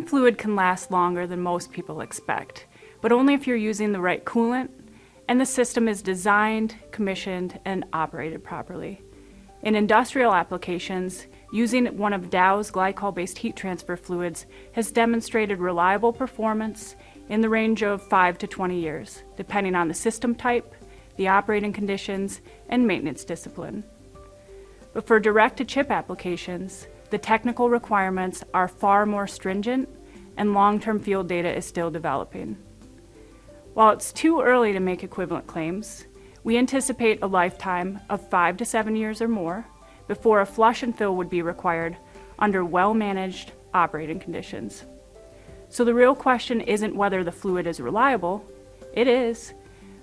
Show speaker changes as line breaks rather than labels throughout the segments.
fluid can last longer than most people expect, but only if you're using the right coolant and the system is designed, commissioned, and operated properly. In industrial applications, using one of Dow's glycol-based heat transfer fluids has demonstrated reliable performance in the range of 5 to 20 years, depending on the system type, the operating conditions, and maintenance discipline. But for direct-to-chip applications, the technical requirements are far more stringent, and long-term field data is still developing. While it's too early to make equivalent claims, we anticipate a lifetime of 5 to 7 years or more before a flush and fill would be required under well-managed operating conditions. So the real question isn't whether the fluid is reliable. It is.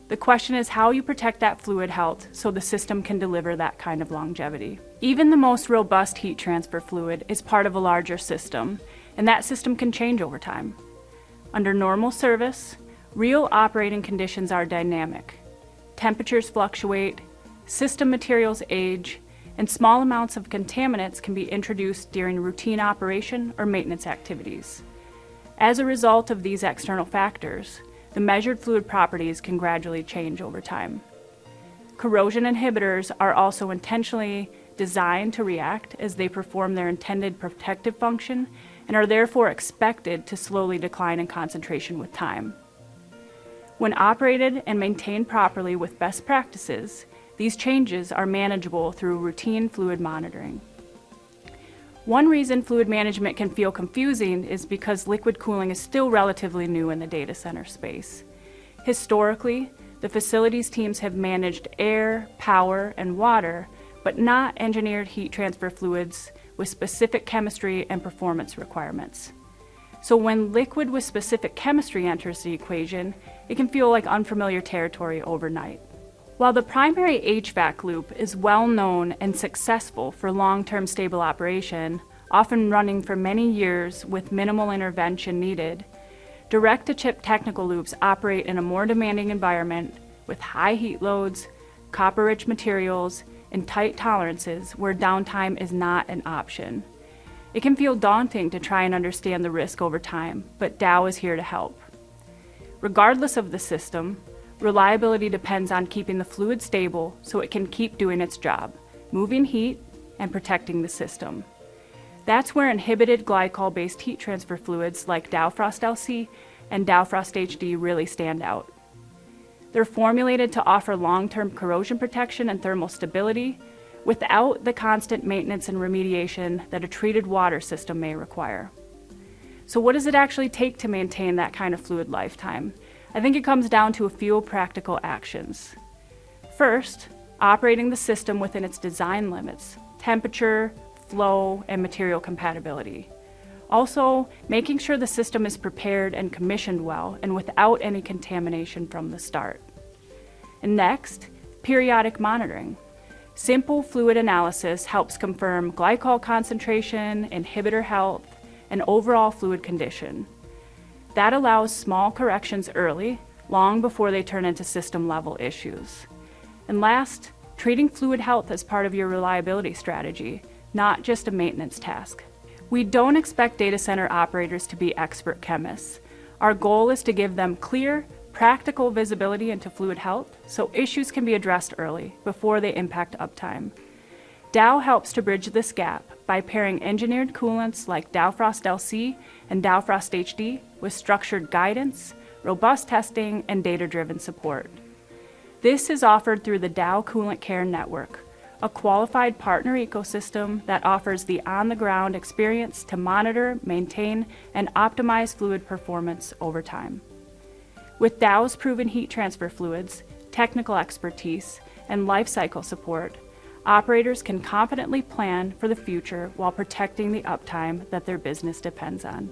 The question is how you protect that fluid health so the system can deliver that kind of longevity. Even the most robust heat transfer fluid is part of a larger system, and that system can change over time. Under normal service, real operating conditions are dynamic. Temperatures fluctuate, system materials age, and small amounts of contaminants can be introduced during routine operation or maintenance activities. As a result of these external factors, the measured fluid properties can gradually change over time. Corrosion inhibitors are also intentionally designed to react as they perform their intended protective function and are therefore expected to slowly decline in concentration with time. When operated and maintained properly with best practices, these changes are manageable through routine fluid monitoring. One reason fluid management can feel confusing is because liquid cooling is still relatively new in the data center space. Historically, the facilities teams have managed air, power, and water, but not engineered heat transfer fluids with specific chemistry and performance requirements. So when liquid with specific chemistry enters the equation, it can feel like unfamiliar territory overnight. While the primary HVAC loop is well known and successful for long-term stable operation, often running for many years with minimal intervention needed, direct-to-chip technical loops operate in a more demanding environment with high heat loads, copper-rich materials, and tight tolerances where downtime is not an option. It can feel daunting to try and understand the risk over time, but Dow is here to help. Regardless of the system, reliability depends on keeping the fluid stable so it can keep doing its job, moving heat and protecting the system. That's where inhibited glycol-based heat transfer fluids like DOWFROST LC and DOWFROST HD really stand out. They're formulated to offer long-term corrosion protection and thermal stability without the constant maintenance and remediation that a treated water system may require. So what does it actually take to maintain that kind of fluid lifetime? I think it comes down to a few practical actions. First, operating the system within its design limits, temperature, flow, and material compatibility. Also, making sure the system is prepared and commissioned well and without any contamination from the start. And next, periodic monitoring. Simple fluid analysis helps confirm glycol concentration, inhibitor health, and overall fluid condition. That allows small corrections early, long before they turn into system-level issues. And last, treating fluid health as part of your reliability strategy, not just a maintenance task. We don't expect data center operators to be expert chemists. Our goal is to give them clear, practical visibility into fluid health so issues can be addressed early, before they impact uptime. Dow helps to bridge this gap by pairing engineered coolants like DOWFROST LC and DOWFROST HD with structured guidance, robust testing, and data-driven support. This is offered through the Dow Coolant Care Network, a qualified partner ecosystem that offers the on-the-ground experience to monitor, maintain, and optimize fluid performance over time. With Dow's proven heat transfer fluids, technical expertise, and life cycle support, operators can confidently plan for the future while protecting the uptime that their business depends on.